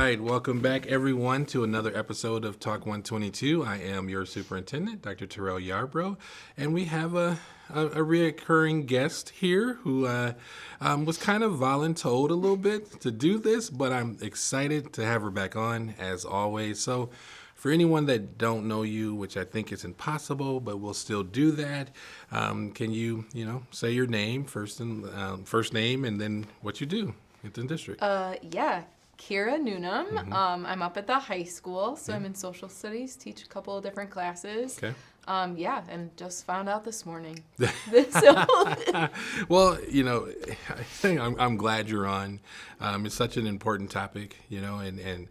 right, welcome back everyone to another episode of Talk 122. I am your superintendent, Dr. Terrell Yarbrough, and we have a reoccurring guest here who was kind of voluntold a little bit to do this, but I'm excited to have her back on as always. So for anyone that don't know you, which I think is impossible, but we'll still do that, can you say your name, first name, and then what you do at the district? Yeah. Kyra Newnam. Mm-hmm. I'm up at the high school, so I'm in social studies, teach a couple of different classes. Okay. And just found out this morning. Well, I think I'm glad you're on. It's such an important topic, and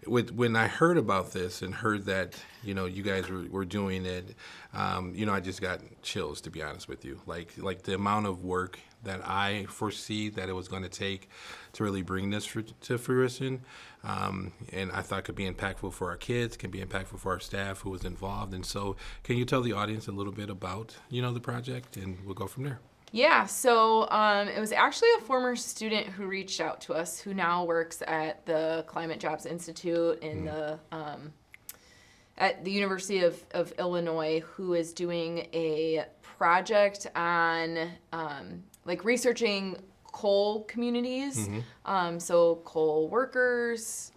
when I heard about this and heard that, you guys were doing it, I just got chills, to be honest with you. Like the amount of work that I foresee that it was going to take to really bring this to fruition, and I thought could be impactful for our kids, can be impactful for our staff who was involved. And so can you tell the audience a little bit about, the project, and we'll go from there? Yeah, so it was actually a former student who reached out to us, who now works at the Climate Jobs Institute in at the University of Illinois, who is doing a project on researching coal communities. Mm-hmm. So coal workers,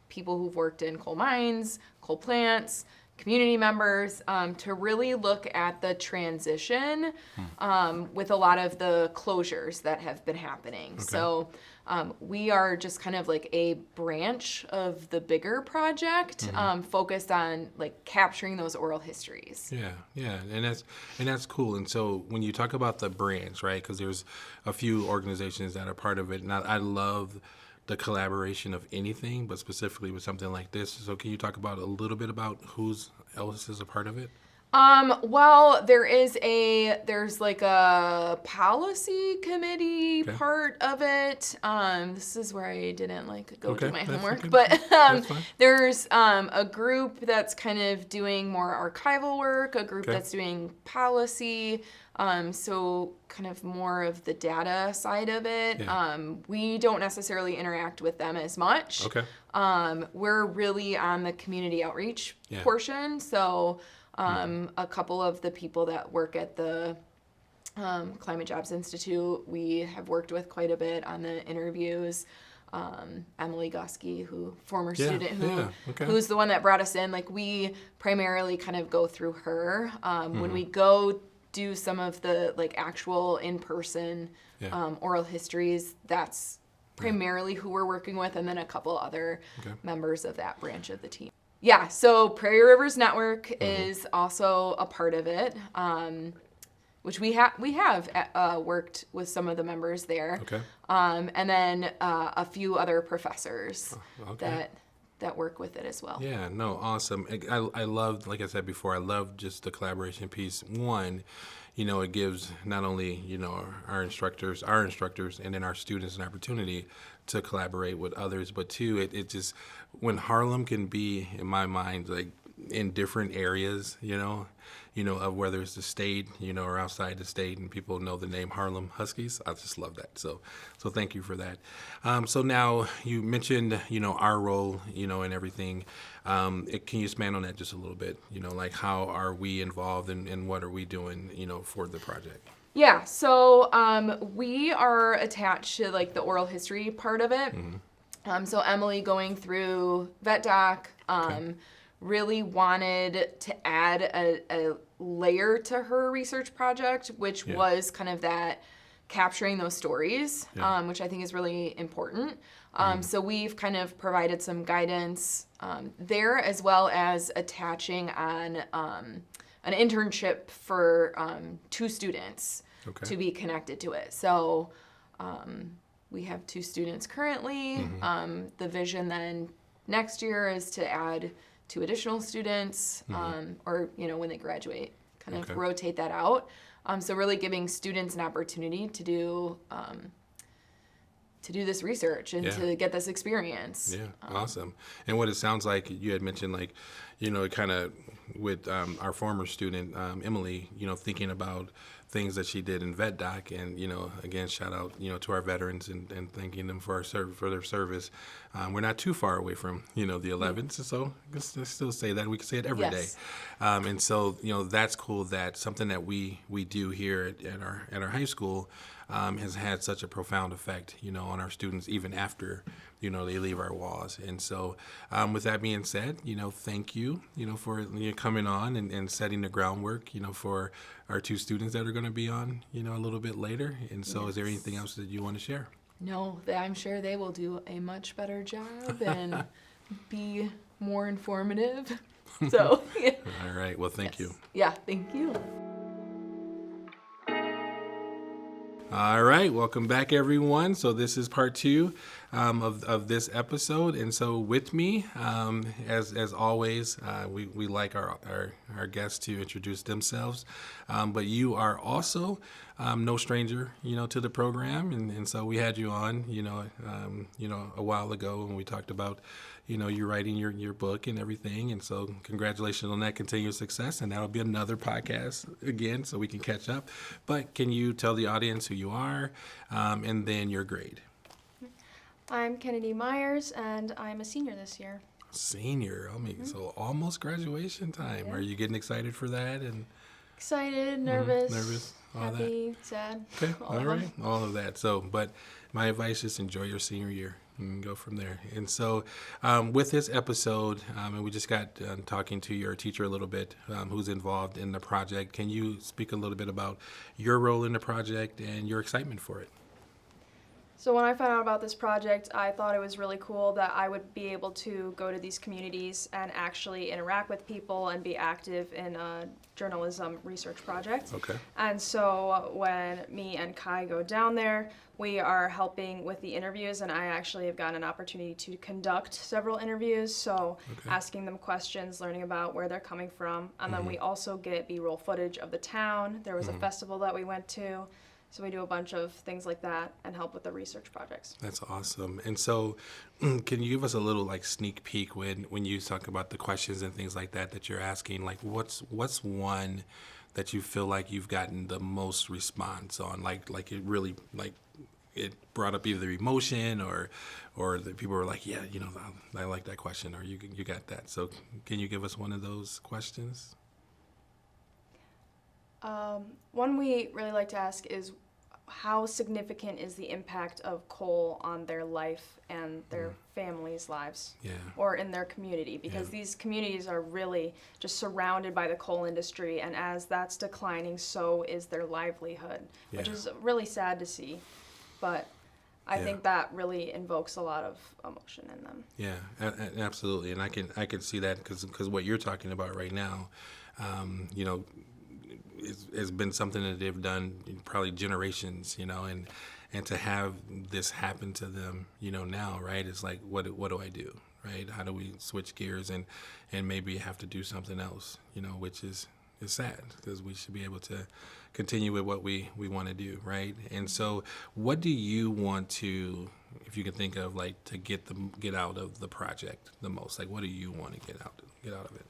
people who've worked in coal mines, coal plants, community members, to really look at the transition with a lot of the closures that have been happening. Okay. So we are just kind of like a branch of the bigger project, focused on capturing those oral histories. Yeah, and that's cool. And so when you talk about the branch, right, because there's a few organizations that are part of it, and I love the collaboration of anything, but specifically with something like this. So can you talk about a little bit about who else is a part of it? Well, there's a policy committee part of it. This is where I didn't go do my homework, but there's a group that's kind of doing more archival work, a group that's doing policy. So kind of more of the data side of it. Yeah. We don't necessarily interact with them as much. Okay. We're really on the community outreach portion. So a couple of the people that work at the Climate Jobs Institute, we have worked with quite a bit on the interviews. Emily Gusky, former student who's the one that brought us in. We primarily kind of go through her. When we go do some of the actual in-person oral histories, that's primarily who we're working with, and then a couple other members of that branch of the team. Yeah, so Prairie Rivers Network is also a part of it, which we have worked with some of the members there. Okay. And then a few other professors that work with it as well. Yeah, no, awesome. I love, like I said before, I love just the collaboration piece. One, it gives not only, our instructors, and then our students an opportunity to collaborate with others, but two, it just, when Harlem can be, in my mind, in different areas, of whether it's the state, or outside the state, and people know the name Harlem Huskies. I just love that. So thank you for that. So now you mentioned, our role, and everything. Can you expand on that just a little bit? How are we involved and what are we doing, for the project? Yeah. So we are attached to the oral history part of it. Mm-hmm. So Emily, going through vet doc, really wanted to add a layer to her research project, which was kind of that capturing those stories, which I think is really important. So we've kind of provided some guidance there, as well as attaching on an internship for 2 students to be connected to it. So we have 2 students currently. Mm-hmm. The vision then next year is to add 2 additional students, or when they graduate, kind of rotate that out. So really giving students an opportunity to do this research and to get this experience. Yeah, awesome. And what it sounds like, you had mentioned, it kind of our former student Emily, thinking about things that she did in Vet Doc, and again, shout out to our veterans and thanking them for their service. We're not too far away from the 11th, so let's still say that. We can say it every day. And so that's cool. That something that we do here at our high school has had such a profound effect on our students even after they leave our walls. And so with that being said, thank you for coming on and setting the groundwork for our two students that are going to be on a little bit later. And so is there anything else that you want to share? No, I'm sure they will do a much better job and be more informative. So yeah. All right, well, thank you. Yeah, thank you. All right, welcome back, everyone. So this is part 2 of this episode, and so with me, as always, we like our guests to introduce themselves, but you are also no stranger, to the program, and so we had you on, a while ago when we talked about, you writing your book and everything, and so congratulations on that continued success, and that'll be another podcast again, so we can catch up. But can you tell the audience who you are, and then your grade? I'm Kennedie Meyers, and I'm a senior this year. Senior, so almost graduation time. Yeah. Are you getting excited for that? And Excited, nervous, all happy, that. sad. Okay, all right, all of that. So, but my advice is enjoy your senior year and go from there. And so with this episode, and we just got talking to your teacher a little bit, who's involved in the project. Can you speak a little bit about your role in the project and your excitement for it? So when I found out about this project, I thought it was really cool that I would be able to go to these communities and actually interact with people and be active in a journalism research project. Okay. And so when me and Kai go down there, we are helping with the interviews, and I actually have gotten an opportunity to conduct several interviews, so asking them questions, learning about where they're coming from, and then we also get B-roll footage of the town. There was a festival that we went to, so we do a bunch of things like that and help with the research projects. That's awesome. And so can you give us a little sneak peek when you talk about the questions and things like that you're asking, what's one that you feel like you've gotten the most response on, like it really it brought up either emotion or the people were like, yeah, I like that question, or you got that. So can you give us one of those questions? One we really like to ask is, how significant is the impact of coal on their life and their families' lives, or in their community? Because these communities are really just surrounded by the coal industry, and as that's declining, so is their livelihood, which is really sad to see. But I think that really invokes a lot of emotion in them. Yeah, absolutely, and I can see that because what you're talking about right now, has been something that they've done probably generations, and to have this happen to them, now, right? It's like, what do I do, right? How do we switch gears and maybe have to do something else, which is sad, because we should be able to continue with what we want to do, right? And so what do you want to, if you can think of to get out of the project the most, what do you want to get out of it?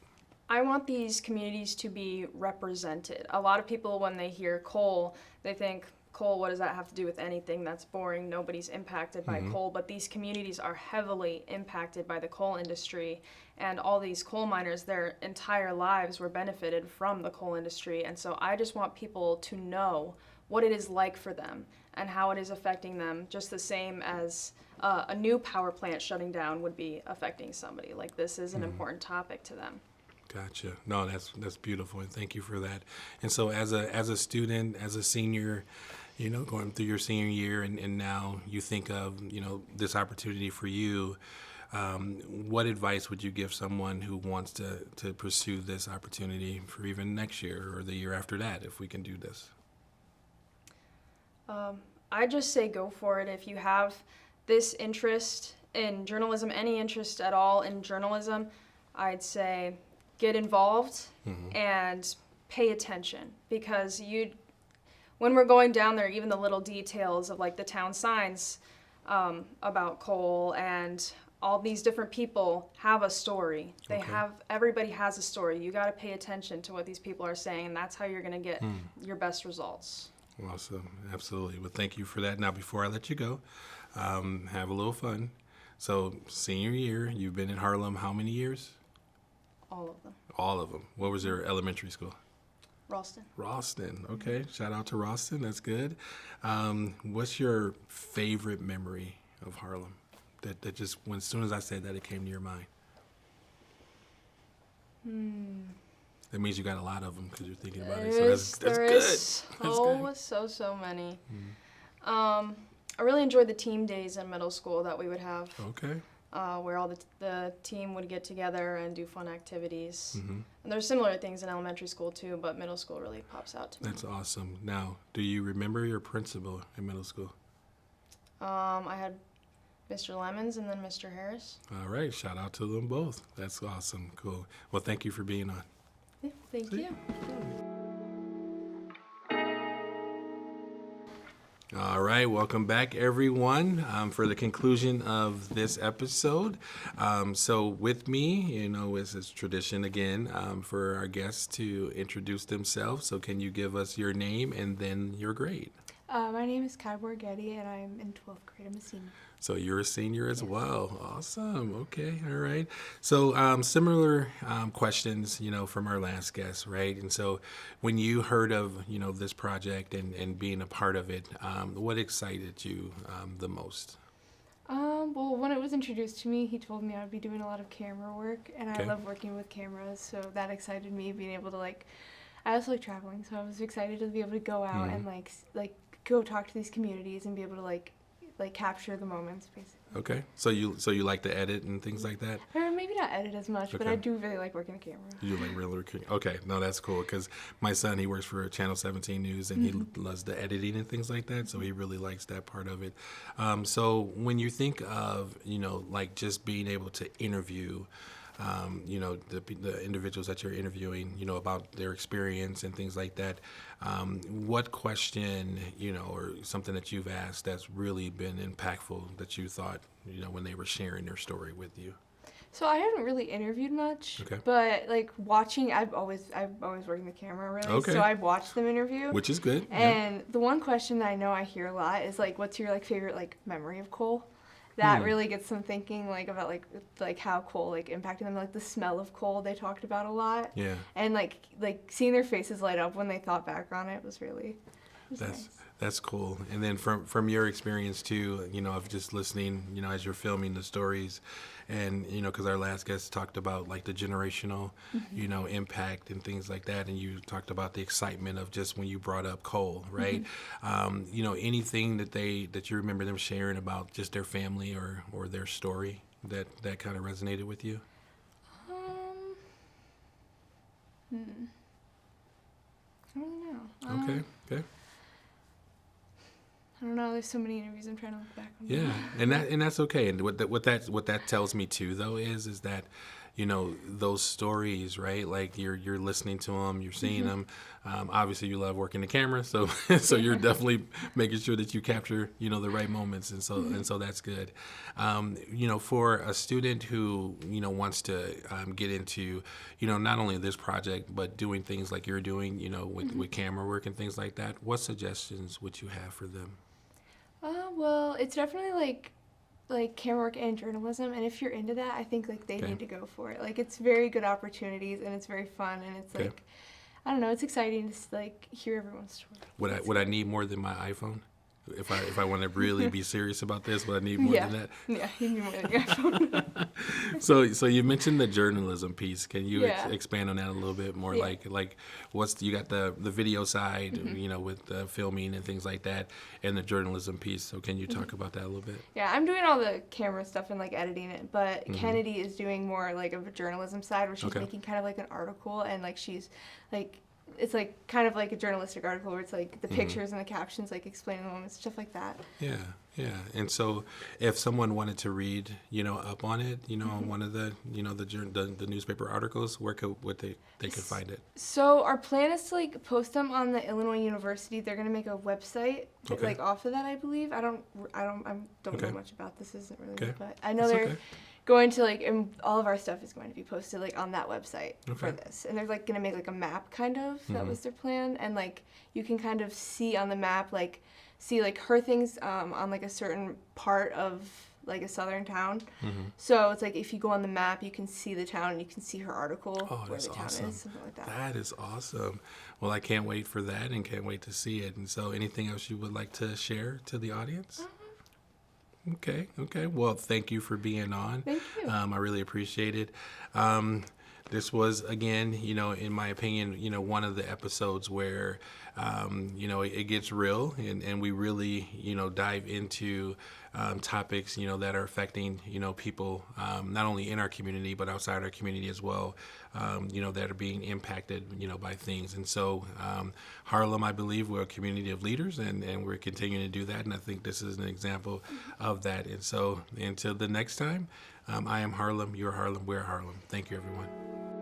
I want these communities to be represented. A lot of people, when they hear coal, they think, coal, what does that have to do with anything? That's boring. Nobody's impacted by coal. But these communities are heavily impacted by the coal industry. And all these coal miners, their entire lives were benefited from the coal industry. And so I just want people to know what it is like for them and how it is affecting them, just the same as a new power plant shutting down would be affecting somebody. This is an important topic to them. Gotcha. No, that's beautiful, and thank you for that. And so as a student, as a senior, going through your senior year, and now you think of, this opportunity for you, what advice would you give someone who wants to pursue this opportunity for even next year or the year after that, if we can do this? I just say go for it. If you have this interest in journalism, any interest at all in journalism, I'd say get involved and pay attention, because when we're going down there, even the little details of the town signs about coal and all these different people have a story. Everybody has a story. You got to pay attention to what these people are saying, and that's how you're going to get your best results. Awesome. Absolutely. Well, thank you for that. Now, before I let you go, have a little fun. So, senior year, you've been in Harlem how many years? All of them. All of them. What was your elementary school? Ralston. Ralston. Okay. Shout out to Ralston. That's good. What's your favorite memory of Harlem? That just, as soon as I said that, it came to your mind. That means you got a lot of them because you're thinking about it. So that's good. So many. I really enjoyed the team days in middle school that we would have. Okay. Where all the team would get together and do fun activities. And there's similar things in elementary school too, but middle school really pops out to me. That's awesome. Now, do you remember your principal in middle school? I had Mr. Lemons and then Mr. Harris. All right. Shout out to them both. That's awesome. Cool. Well, thank you for being on. Yeah, thank you. All right, welcome back, everyone, for the conclusion of this episode. So with me, it's tradition again for our guests to introduce themselves. So can you give us your name and then your grade? My name is Kyra Borgetti, and I'm in 12th grade. I'm a senior. So you're a senior as well. Awesome. Okay. All right. So similar questions, from our last guest, right? And so when you heard of, this project and being a part of it, what excited you the most? Well, when it was introduced to me, he told me I'd be doing a lot of camera work, and I love working with cameras, so that excited me, being able to, I also like traveling, so I was excited to be able to go out and, go talk to these communities and be able to, capture the moments, basically. Okay. So you like to edit and things like that? Or maybe not edit as much, but I do really like working the camera. You like really working? Okay. No, that's cool, because my son, he works for Channel 17 News, and he loves the editing and things like that, so he really likes that part of it. So when you think of, just being able to interview, the individuals that you're interviewing, about their experience and things like that, what question, or something that you've asked that's really been impactful that you thought, when they were sharing their story with you? So I haven't really interviewed much, but watching, I've always working the camera really. Okay. So I've watched them interview, which is good. And the one question that I know I hear a lot is what's your favorite memory of Cole? That really gets them thinking about how coal impacted them, the smell of coal they talked about a lot. Yeah. And seeing their faces light up when they thought back on it was really nice. That's cool. And then from your experience too, of just listening, as you're filming the stories, and because our last guest talked about the generational, impact and things like that, and you talked about the excitement of just when you brought up coal, right? Anything that you remember them sharing about just their family or their story that kind of resonated with you? I don't know. Okay. I don't know. There's so many interviews. I'm trying to look back on. Yeah, and that's okay. And what that tells me too, though, is that, those stories, right? You're listening to them, you're seeing them. Obviously, you love working the camera, so you're definitely making sure that you capture, the right moments, and so that's good. For a student who wants to get into, not only this project but doing things like you're doing, with camera work and things like that, what suggestions would you have for them? Well, it's definitely camera work and journalism, and if you're into that, I think they need to go for it. It's very good opportunities, and it's very fun, and it's I don't know, it's exciting to hear everyone's story. Would I need more than my iPhone? If I want to really be serious about this, would I need more than that? Yeah, you need more than your iPhone. So you mentioned the journalism piece. Can you expand on that a little bit more? Yeah. You got the video side, with the filming and things like that, and the journalism piece. So can you talk about that a little bit? Yeah, I'm doing all the camera stuff and editing it, but Kennedie is doing more of a journalism side where she's making kind of an article, and she's it's kind of a journalistic article where it's the pictures and the captions explaining the moments, stuff like that. Yeah. And so if someone wanted to read, up on it, on one of the, the newspaper articles, where would they could find it? So our plan is to post them on the Illinois University. They're going to make a website off of that, I believe. I don't know much about this, isn't really, but I know going to like, and all of our stuff is going to be posted like on that website for Okay. this. And they're like going to make like a map kind of, that was their plan. And like, you can kind of see on the map, like, see like her things on like a certain part of like a southern town. So it's like if you go on the map, you can see the town and you can see her article where that's the town awesome. is, something like that. That is awesome. Well, I can't wait for that and can't wait to see it. And so anything else you would like to share to the audience? Okay. Well, thank you for being on. Thank you. I really appreciate it. This was, again, in my opinion, one of the episodes where, it gets real and we really, dive into topics, that are affecting, people, not only in our community, but outside our community as well, that are being impacted, by things. And so Harlem, I believe, we're a community of leaders and we're continuing to do that. And I think this is an example of that. And so until the next time, I am Harlem, you're Harlem, we're Harlem. Thank you, everyone.